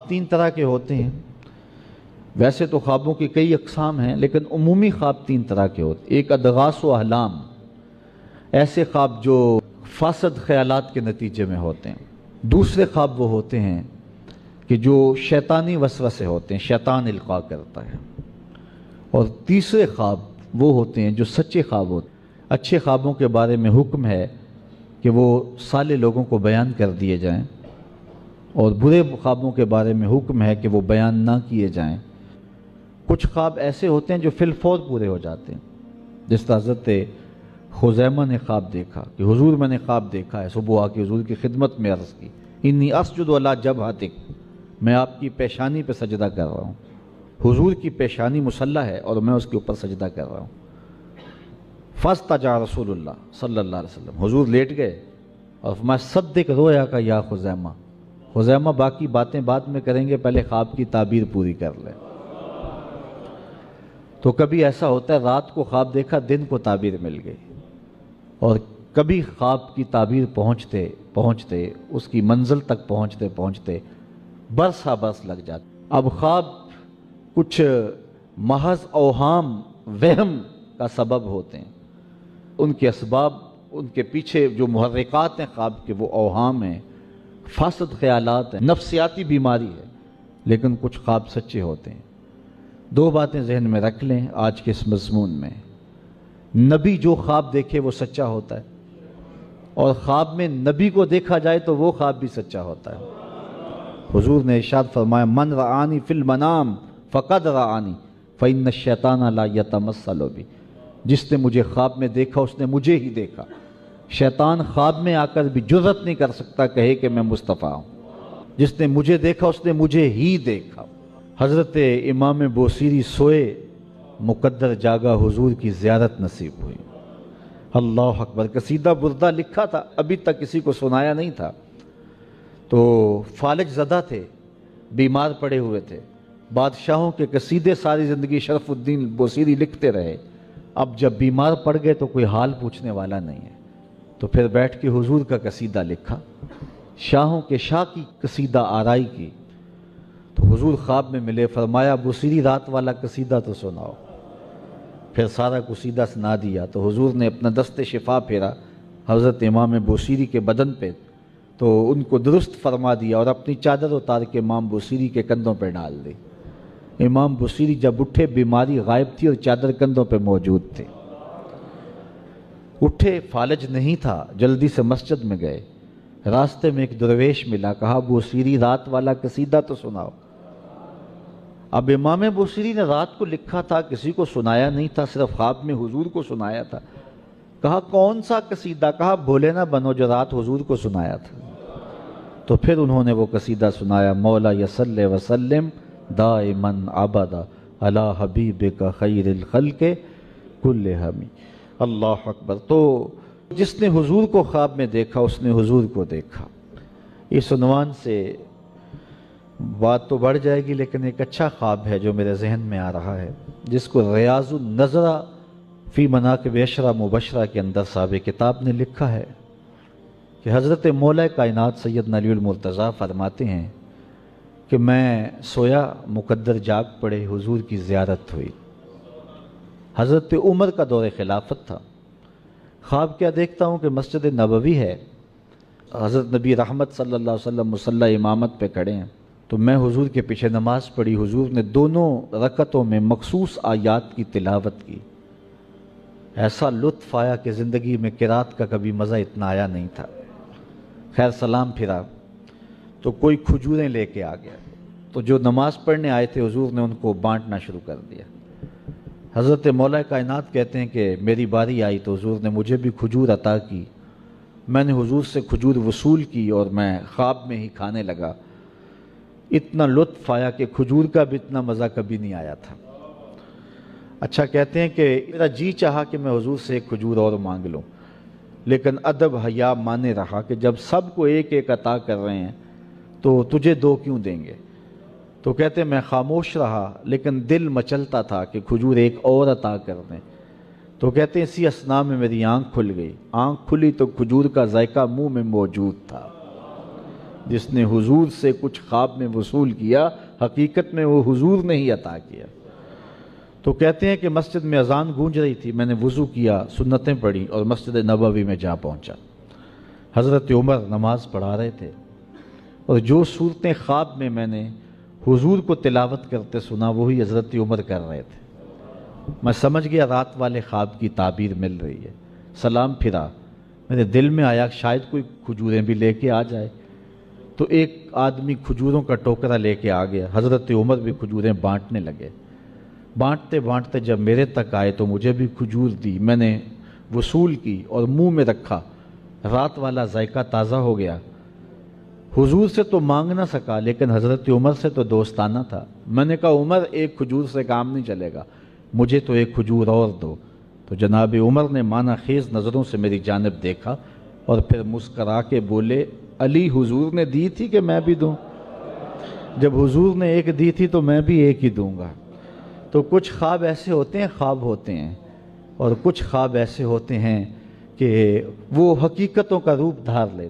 تین طرح کے ہوتے ہیں. ویسے تو خوابوں کی کئی اقسام ہیں لیکن عمومی خواب تین طرح کے ہوتے ہیں. ایک ادغاث و احلام، ایسے خواب جو فاسد خیالات کے نتیجے میں ہوتے ہیں. دوسرے خواب وہ ہوتے ہیں کہ جو شیطانی وسوسے ہوتے ہیں، شیطان القاء کرتا ہے. اور تیسرے خواب وہ ہوتے ہیں جو سچے خواب ہوتے ہیں. اچھے خوابوں کے بارے میں حکم ہے کہ وہ صالح لوگوں کو بیان کر دیے جائیں، اور برے خوابوں کے بارے میں حکم ہے کہ وہ بیان نہ کیے جائیں. کچھ خواب ایسے ہوتے ہیں جو فی الفور پورے ہو جاتے ہیں، جس طرح حضرت خزیمہ نے خواب دیکھا کہ حضور میں نے خواب دیکھا ہے. صبح آ کے حضور کی خدمت میں عرض کی انی اسجد علی جبہتک، میں آپ کی پیشانی پہ سجدہ کر رہا ہوں. حضور کی پیشانی مصلی ہے اور میں اس کے اوپر سجدہ کر رہا ہوں. فاستجع رسول اللہ صلی اللہ علیہ وسلم، حضور لیٹ گئے اور فرمایا صدق رویا کا یا خزیمہ، خزیمہ باقی باتیں بعد میں کریں گے، پہلے خواب کی تعبیر پوری کر لیں. تو کبھی ایسا ہوتا ہے رات کو خواب دیکھا، دن کو تعبیر مل گئی، اور کبھی خواب کی تعبیر پہنچتے پہنچتے اس کی منزل تک پہنچتے پہنچتے برس ہا برس لگ جاتے. اب خواب کچھ محض اوہام وہم کا سبب ہوتے ہیں، ان کے اسباب، ان کے پیچھے جو محرکات ہیں خواب کے وہ اوہام ہیں، فاسد خیالات ہیں، نفسیاتی بیماری ہے. لیکن کچھ خواب سچے ہوتے ہیں. دو باتیں ذہن میں رکھ لیں آج کے اس مضمون میں. نبی جو خواب دیکھے وہ سچا ہوتا ہے، اور خواب میں نبی کو دیکھا جائے تو وہ خواب بھی سچا ہوتا ہے. حضور نے ارشاد فرمایا من رآنی فی المنام فقد رآنی فإن الشیطان لا یتمثل بی، جس نے مجھے خواب میں دیکھا اس نے مجھے ہی دیکھا. شیطان خواب میں آ کر بھی جرأت نہیں کر سکتا کہے کہ میں مصطفیٰ ہوں. جس نے مجھے دیکھا اس نے مجھے ہی دیکھا. حضرت امام بوصیری سوئے، مقدر جاگا، حضور کی زیارت نصیب ہوئی. اللہ اکبر. قصیدہ بردہ لکھا تھا، ابھی تک کسی کو سنایا نہیں تھا. تو فالج زدہ تھے، بیمار پڑے ہوئے تھے. بادشاہوں کے قصیدے ساری زندگی شرف الدین بوصیری لکھتے رہے. اب جب بیمار پڑ گئے تو کوئی حال پوچھنے والا نہیں ہے، تو پھر بیٹھ کے حضور کا قصیدہ لکھا، شاہوں کے شاہ کی قصیدہ آرائی کی. تو حضور خواب میں ملے، فرمایا بوصیری رات والا قصیدہ تو سناؤ. پھر سارا قصیدہ سنا دیا. تو حضور نے اپنا دست شفا پھیرا حضرت امام بوصیری کے بدن پہ، تو ان کو درست فرما دیا اور اپنی چادر اتار کے امام بوصیری کے کندھوں پہ ڈال دی. امام بوصیری جب اٹھے بیماری غائب تھی اور چادر کندھوں پہ موجود تھے. اٹھے، فالج نہیں تھا، جلدی سے مسجد میں گئے. راستے میں ایک درویش ملا، کہا بوصیری رات والا قصیدہ تو سناؤ. اب امام بوصیری نے رات کو لکھا تھا، کسی کو سنایا نہیں تھا، صرف خواب میں حضور کو سنایا تھا. کہا کون سا قصیدہ؟ کہا بھولے نہ بنو جو رات حضور کو سنایا تھا. تو پھر انہوں نے وہ قصیدہ سنایا، مولا یصلی وسلم دائما ابدا علی حبیبک خیر الخلق کلہم. اللہ اکبر. تو جس نے حضور کو خواب میں دیکھا اس نے حضور کو دیکھا. اس عنوان سے بات تو بڑھ جائے گی، لیکن ایک اچھا خواب ہے جو میرے ذہن میں آ رہا ہے، جس کو ریاض النظرہ فی مناقب عشرہ مبشرہ کے اندر صاحب کتاب نے لکھا ہے کہ حضرت مولا کائنات سیدنا علی المرتضیٰ فرماتے ہیں کہ میں سویا، مقدر جاگ پڑے، حضور کی زیارت ہوئی. حضرت عمر کا دور خلافت تھا. خواب کیا دیکھتا ہوں کہ مسجد نبوی ہے، حضرت نبی رحمت صلی اللہ علیہ وسلم مصلی امامت پہ کھڑے ہیں. تو میں حضور کے پیچھے نماز پڑھی. حضور نے دونوں رکعتوں میں مخصوص آیات کی تلاوت کی. ایسا لطف آیا کہ زندگی میں قرات کا کبھی مزہ اتنا آیا نہیں تھا. خیر سلام پھرا تو کوئی کھجوریں لے کے آ گیا. تو جو نماز پڑھنے آئے تھے حضور نے ان کو بانٹنا شروع کر دیا. حضرت مولا کائنات کہتے ہیں کہ میری باری آئی تو حضور نے مجھے بھی کھجور عطا کی. میں نے حضور سے کھجور وصول کی اور میں خواب میں ہی کھانے لگا. اتنا لطف آیا کہ کھجور کا بھی اتنا مزہ کبھی نہیں آیا تھا. اچھا کہتے ہیں کہ میرا جی چاہا کہ میں حضور سے ایک کھجور اور مانگ لوں، لیکن ادب حیا مانے رہا کہ جب سب کو ایک ایک عطا کر رہے ہیں تو تجھے دو کیوں دیں گے. تو کہتے ہیں میں خاموش رہا، لیکن دل مچلتا تھا کہ کھجور ایک اور عطا کر دیں. تو کہتے ہیں اسی اثناء میں میری آنکھ کھل گئی. آنکھ کھلی تو کھجور کا ذائقہ منہ میں موجود تھا. جس نے حضور سے کچھ خواب میں وصول کیا حقیقت میں وہ حضور نے ہی عطا کیا۔ تو کہتے ہیں کہ مسجد میں اذان گونج رہی تھی، میں نے وضو کیا، سنتیں پڑھی اور مسجد نبوی میں جا پہنچا۔ حضرت عمر نماز پڑھا رہے تھے اور جو صورتیں خواب میں نے حضور کو تلاوت کرتے سنا وہی حضرت عمر کر رہے تھے۔ میں سمجھ گیا رات والے خواب کی تعبیر مل رہی ہے۔ سلام پھرا، میرے دل میں آیا شاید کوئی کھجوریں بھی لے کے آ جائے، تو ایک آدمی کھجوروں کا ٹوکرا لے کے آ گیا۔ حضرت عمر بھی کھجوریں بانٹنے لگے۔ بانٹتے بانٹتے جب میرے تک آئے تو مجھے بھی کھجور دی، میں نے وصول کی اور منہ میں رکھا، رات والا ذائقہ تازہ ہو گیا۔ حضور سے تو مانگ نہ سکا لیکن حضرت عمر سے تو دوستانہ تھا۔ میں نے کہا عمر ایک کھجور سے کام نہیں چلے گا، مجھے تو ایک کھجور اور دو۔ تو جناب عمر نے معنی خیز نظروں سے میری جانب دیکھا اور پھر مسکرا کے بولے علی حضور نے دی تھی کہ میں بھی دوں؟ جب حضور نے ایک دی تھی تو میں بھی ایک ہی دوں گا۔ تو کچھ خواب ایسے ہوتے ہیں، خواب ہوتے ہیں، اور کچھ خواب ایسے ہوتے ہیں کہ وہ حقیقتوں کا روپ دھار لیتے ہیں۔